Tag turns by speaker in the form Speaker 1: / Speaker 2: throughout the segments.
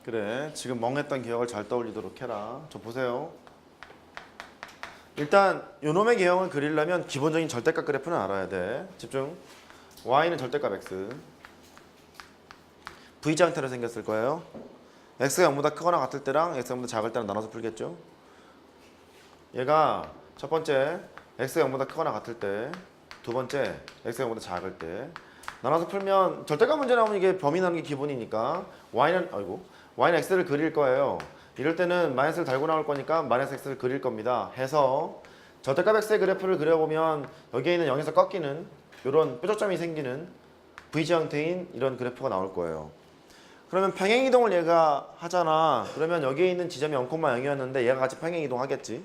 Speaker 1: 그래, 지금 멍했던 기억을 잘 떠올리도록 해라. 저 보세요. 일단 요놈의 개형을 그리려면 기본적인 절대값 그래프는 알아야 돼. 집중. y는 절대값 x. V자 형태로 생겼을 거예요. x가 0보다 크거나 같을 때랑 x가 0보다 작을 때랑 나눠서 풀겠죠. 얘가 첫 번째 x가 0보다 크거나 같을 때, 두 번째 x가 0보다 작을 때 나눠서 풀면 절대값 문제 나오면 이게 범위 나는 게 기본이니까 y는 x를 그릴 거예요. 이럴 때는 마이너스를 달고 나올 거니까 마이너스 x를 그릴 겁니다. 해서 절대값 x의 그래프를 그려보면 여기에 있는 0에서 꺾이는 이런 뾰족점이 생기는 V자 형태인 이런 그래프가 나올 거예요. 그러면 평행이동을 얘가 하잖아. 그러면 여기에 있는 지점이 0,0이었는데 얘가 같이 평행이동 하겠지.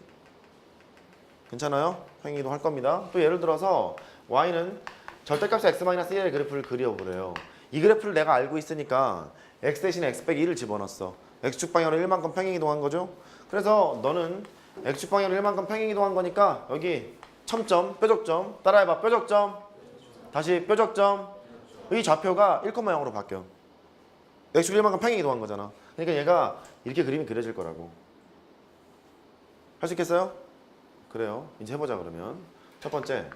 Speaker 1: 괜찮아요? 평행이동 할 겁니다. 또 예를 들어서 y는 절대값의 x-1의 그래프를 그려보래요. 이 그래프를 내가 알고 있으니까 x 대신에 x 빼기 1을 집어넣었어. x축 방향으로 1만큼 평행이동한 거죠. 그래서 너는 x축 방향으로 1만큼 평행이동한 거니까 여기 첨점, 뾰족점, 따라해봐. 뾰족점, 다시 뾰족점. 이 좌표가 1,0로 바뀌어. x축 1만큼 평행이동한 거잖아. 그러니까 얘가 이렇게 그림이 그려질 거라고. 할 수 있겠어요? 그래요. 이제 해보자 그러면. 첫 번째,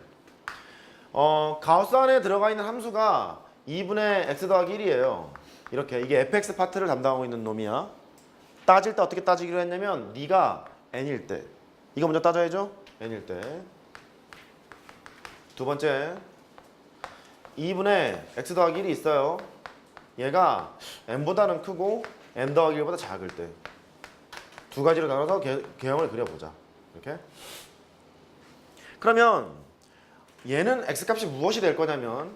Speaker 1: 가우스 안에 들어가 있는 함수가 2분의 x 더하기 1이에요. 이렇게 이게 fx 파트를 담당하고 있는 놈이야. 따질 때 어떻게 따지기로 했냐면 네가 n일 때 이거 먼저 따져야죠. n일 때. 두 번째 2분의 x 더하기 1이 있어요. 얘가 n보다는 크고 n 더하기 1보다 작을 때. 두 가지로 나눠서 개형을 그려보자. 이렇게. 그러면 얘는 x값이 무엇이 될 거냐면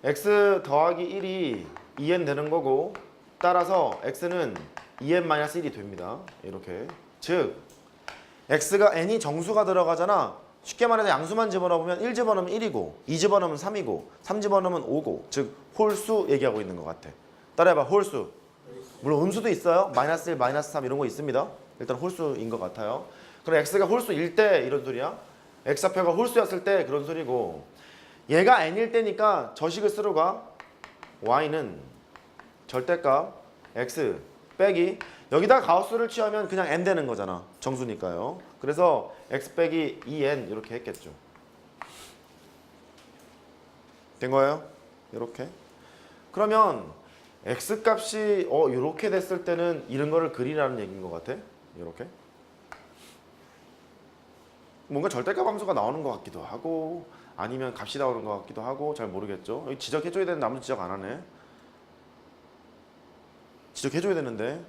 Speaker 1: x 더하기 1이 2n 되는 거고, 따라서 x는 2n-1이 됩니다. 이렇게. 즉 x가 n이 정수가 들어가잖아. 쉽게 말해서 양수만 집어넣으면 1 집어넣으면 1이고 2 집어넣으면 3이고 3 집어넣으면 5고, 즉 홀수 얘기하고 있는 것 같아. 따라해봐. 홀수. 물론 음수도 있어요. -1, -3 이런 거 있습니다. 일단 홀수인 것 같아요. 그럼 x가 홀수일 때 이런 소리야. x좌표가 홀수였을 때 그런 소리고, 얘가 n일 때니까 저식을 쓰러 가. y는 절대값 x 빼기, 여기다 가우스를 취하면 그냥 n 되는 거잖아. 정수니까요. 그래서 x 빼기 2n 이렇게 했겠죠. 된 거예요? 이렇게. 그러면 x 값이 이렇게 됐을 때는 이런 거를 그리라는 얘기인 것 같아. 이렇게. 뭔가 절대값 함수가 나오는 것 같기도 하고 아니면 값이 나오는 것 같기도 하고 잘 모르겠죠. 여기 지적해줘야 되는데 아무도 지적 안 하네. 지적해줘야 되는데.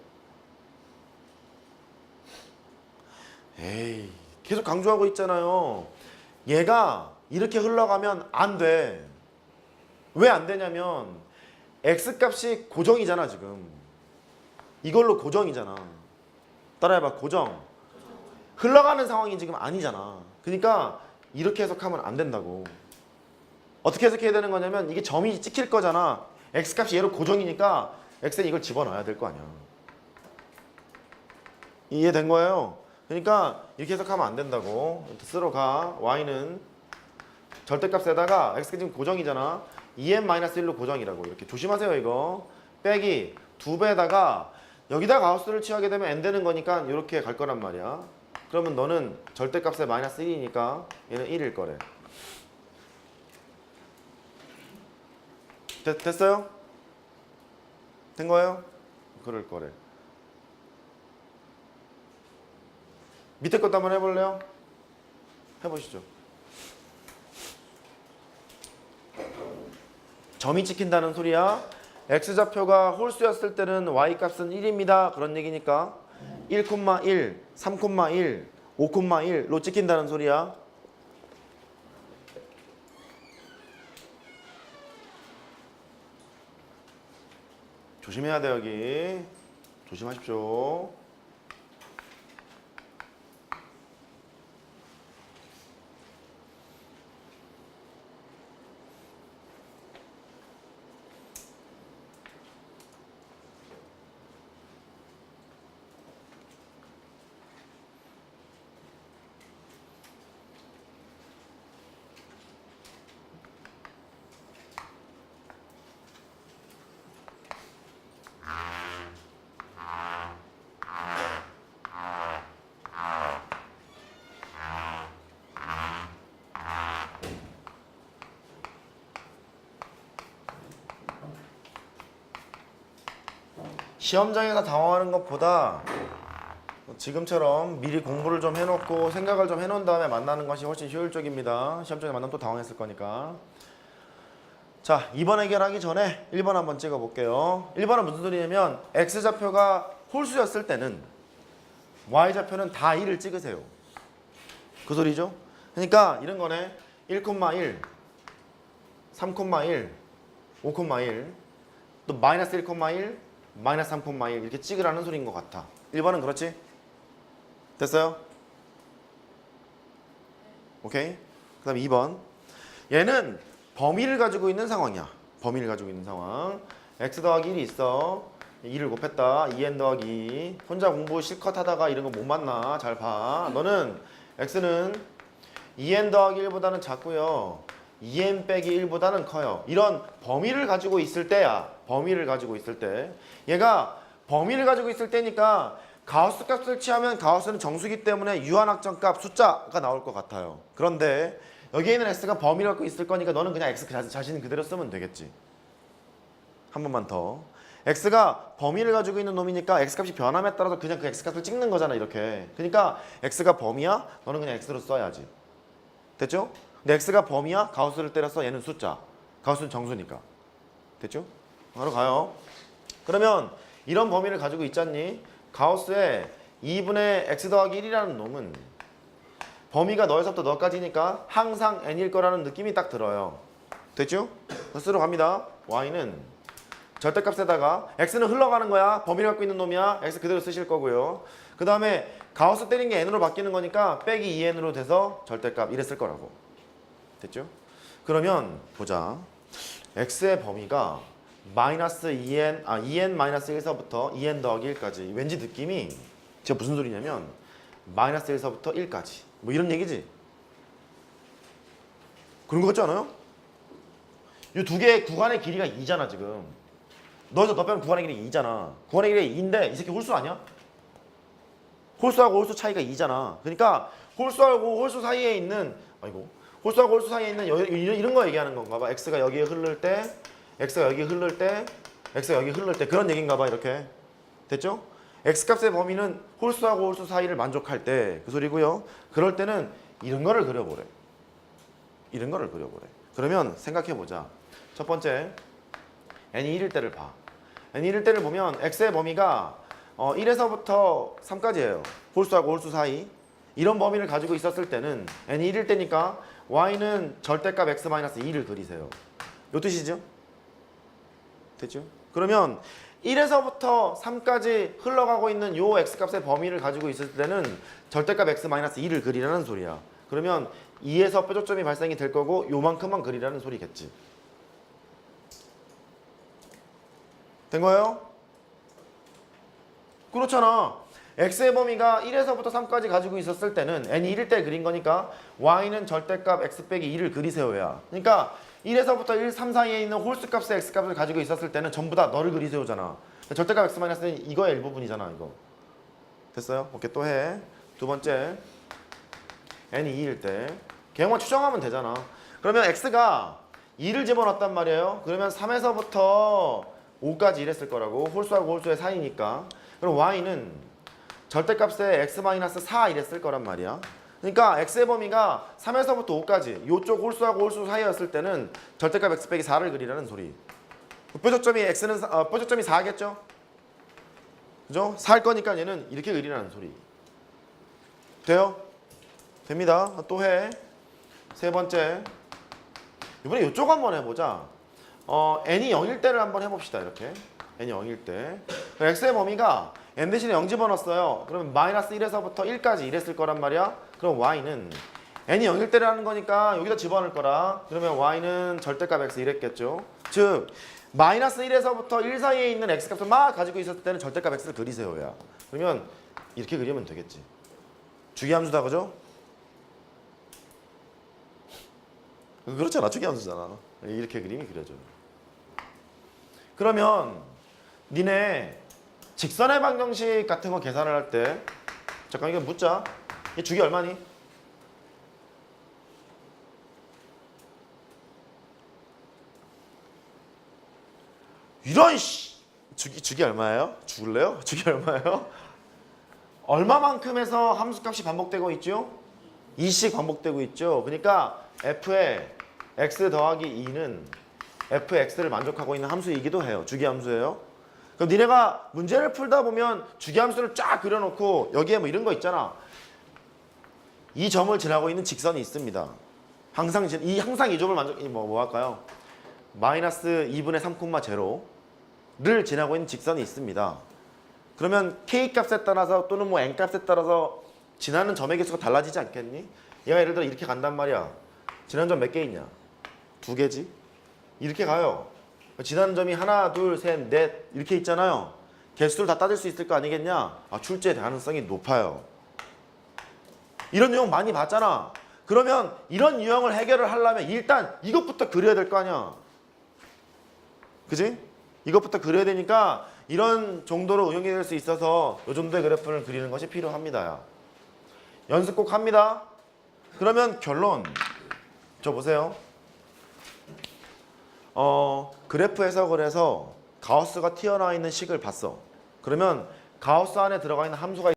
Speaker 1: 에이, 계속 강조하고 있잖아요. 얘가 이렇게 흘러가면 안 돼. 왜 안 되냐면 x값이 고정이잖아 지금. 이걸로 고정이잖아. 따라해봐. 고정. 흘러가는 상황이 지금 아니잖아. 그러니까 이렇게 해석하면 안 된다고. 어떻게 해석해야 되는 거냐면 이게 점이 찍힐 거잖아. x값이 얘로 고정이니까 x는 이걸 집어넣어야 될 거 아니야. 이해된 거예요? 그러니까 이렇게 해석하면 안 된다고. 쓰러 가. y는 절대값에다가 x가 지금 고정이잖아. 2n-1로 고정이라고. 이렇게 조심하세요 이거. 빼기 2배에다가 여기다 가우스를 취하게 되면 n 되는 거니까 이렇게 갈 거란 말이야. 그러면 너는 절대값에 -1이니까 얘는 1일 거래. 됐어요? 된 거예요? 그럴 거래. 밑에 것도 한번 해볼래요? 해보시죠. 점이 찍힌다는 소리야. x좌표가 홀수였을 때는 y값은 1입니다. 그런 얘기니까 1,1, 3,1, 5,1로 찍힌다는 소리야. 조심해야 돼 여기. 조심하십시오. 시험장에서 당황하는 것보다 지금처럼 미리 공부를 좀 해놓고 생각을 좀 해놓은 다음에 만나는 것이 훨씬 효율적입니다. 시험장에 만나면 또 당황했을 거니까. 자, 2번 해결하기 전에 1번 한번 찍어볼게요. 1번은 무슨 소리냐면 X좌표가 홀수였을 때는 Y좌표는 다 1을 찍으세요. 그 소리죠? 그러니까 이런 거네. 1,1, 3,1, 5,1, 또 마이너스 1,1, 마이너스 3,1 이렇게 찍으라는 소리인 것 같아. 1번은 그렇지? 됐어요? 오케이? 그 다음에 2번. 얘는 범위를 가지고 있는 상황이야. 범위를 가지고 있는 상황. x 더하기 1이 있어. 2를 곱했다. 2n 더하기 2. 혼자 공부 실컷 하다가 이런 거 못 만나. 잘 봐. 너는 x는 2n 더하기 1보다는 작고요. 2n 빼기 1보다는 커요. 이런 범위를 가지고 있을 때야. 범위를 가지고 있을 때. 얘가 범위를 가지고 있을 때니까 가우스 값을 취하면 가우스는 정수기 때문에 유한학점 값 숫자가 나올 것 같아요. 그런데 여기에 있는 x가 범위를 갖고 있을 거니까 너는 그냥 x 자신 그대로 쓰면 되겠지. 한 번만 더. x가 범위를 가지고 있는 놈이니까 x값이 변함에 따라서 그냥 그 x값을 찍는 거잖아. 이렇게. 그러니까 x가 범위야? 너는 그냥 x로 써야지. 됐죠? 근데 x가 범위야? 가우스를 때려서 얘는 숫자. 가우스는 정수니까. 됐죠? 바로 가요. 그러면 이런 범위를 가지고 있잖니? 가우스의 2분의 x 더하기 1이라는 놈은 범위가 너에서부터 너까지니까 항상 n일 거라는 느낌이 딱 들어요. 됐죠? 쓰러 갑니다. y는 절대값에다가 x는 흘러가는 거야. 범위를 갖고 있는 놈이야. x 그대로 쓰실 거고요. 그 다음에 가우스 때린 게 n으로 바뀌는 거니까 빼기 2n으로 돼서 절대값 이랬을 거라고. 됐죠? 그러면 보자. x의 범위가 마이너스 2n 마이너스 1서부터 2n 더하기 1까지. 왠지 느낌이 제가 무슨 소리냐면 마이너스 1서부터 1까지. 뭐 이런 얘기지? 그런 거 같지 않아요? 이 두 개의 구간의 길이가 2잖아 지금. 너에서 너 빼면 구간의 길이 2잖아. 구간의 길이 2인데 이 새끼 홀수 아니야? 홀수하고 홀수 차이가 2잖아. 그러니까 홀수하고 홀수 사이에 있는 홀수하고 홀수 사이에 있는 이런 거 얘기하는 건가 봐. x가 여기에 흐를 때, x가 여기 흐를 때, x가 여기 흐를 때 그런 얘기인가 봐. 이렇게. 됐죠? x값의 범위는 홀수하고 홀수 사이를 만족할 때 그 소리고요. 그럴 때는 이런 거를 그려보래. 이런 거를 그려보래. 그러면 생각해보자. 첫 번째, n이 1일 때를 봐. n이 1일 때를 보면 x의 범위가 1에서부터 3까지예요. 홀수하고 홀수 사이. 이런 범위를 가지고 있었을 때는 n이 1일 때니까 y는 절대값 x-2를 그리세요. 요 뜻이죠? 됐죠? 그러면 1에서부터 3까지 흘러가고 있는 요 x값의 범위를 가지고 있을 때는 절대값 x-2를 그리라는 소리야. 그러면 2에서 뾰족점이 발생이 될 거고 요만큼만 그리라는 소리겠지. 된 거예요? 그렇잖아. x의 범위가 1에서부터 3까지 가지고 있었을 때는 n이 1일 때 그린 거니까 y는 절대값 x 빼기 2를 그리세요야. 그러니까 1에서부터 1, 3 사이에 있는 홀수값의 x값을 가지고 있었을 때는 전부 다 너를 그리세요잖아. 절대값 x-는 이거의 일부분이잖아. 이거. 됐어요? 오케이, 또 해. 두 번째, n이 2일 때 개형만 추정하면 되잖아. 그러면 x가 2를 집어넣었단 말이에요. 그러면 3에서부터 5까지 이랬을 거라고. 홀수하고 홀수의 사이니까. 그럼 y는 절대값에 x-4 이랬을 거란 말이야. 그러니까 x의 범위가 3에서부터 5까지 요쪽 홀수하고 홀수 사이였을 때는 절대값 x 빼기 4를 그리라는 소리. 뾰족점이 x는 뾰족점이 4겠죠? 그죠? 4일 거니까 얘는 이렇게 그리라는 소리. 돼요? 됩니다. 또 해. 세 번째. 이번에 이쪽 한번 해보자. n이 0일 때를 한번 해봅시다. 이렇게. n이 0일 때. x의 범위가 n 대신에 0 집어넣었어요. 그러면 마이너스 1에서부터 1까지 이랬을 거란 말이야. 그럼 y는 n이 0일 때라는 거니까 여기다 집어넣을 거라. 그러면 y는 절대값 x 이랬겠죠. 즉 마이너스 1에서부터 1 사이에 있는 x값을 막 가지고 있었을 때는 절대값 x를 그리세요야. 그러면 이렇게 그리면 되겠지. 주기함수다, 그죠? 그렇잖아. 주기함수잖아. 이렇게 그림이 그려져. 그러면 니네 직선의 방정식 같은 거 계산을 할 때 잠깐 이거 묻자. 이 주기 얼마니? 이런 씨! 주기 얼마예요? 죽을래요? 주기 얼마예요? 얼마만큼 해서 함수값이 반복되고 있죠? 2씩 반복되고 있죠. 그러니까 f의 x 더하기 2는 fx를 만족하고 있는 함수이기도 해요. 주기함수예요. 그럼 니네가 문제를 풀다 보면 주기함수를 쫙 그려놓고 여기에 뭐 이런 거 있잖아. 이 점을 지나고 있는 직선이 있습니다. 항상 이 점을 뭐 할까요? 마이너스 2분의 3,0를 지나고 있는 직선이 있습니다. 그러면 k 값에 따라서 또는 뭐 n 값에 따라서 지나는 점의 개수가 달라지지 않겠니? 얘가 예를 들어 이렇게 간단 말이야. 지나는 점 몇 개 있냐? 2개지? 이렇게 가요. 지나는 점이 하나, 둘, 셋, 넷 이렇게 있잖아요. 개수를 다 따질 수 있을 거 아니겠냐? 아, 출제 가능성이 높아요. 이런 유형 많이 봤잖아. 그러면 이런 유형을 해결을 하려면 일단 이것부터 그려야 될 거 아니야. 그지? 이것부터 그려야 되니까 이런 정도로 응용이 될 수 있어서 이 정도의 그래프를 그리는 것이 필요합니다. 연습 꼭 합니다. 그러면 결론 저 보세요. 그래프 해석을 해서 가우스가 튀어나와 있는 식을 봤어. 그러면 가우스 안에 들어가 있는 함수가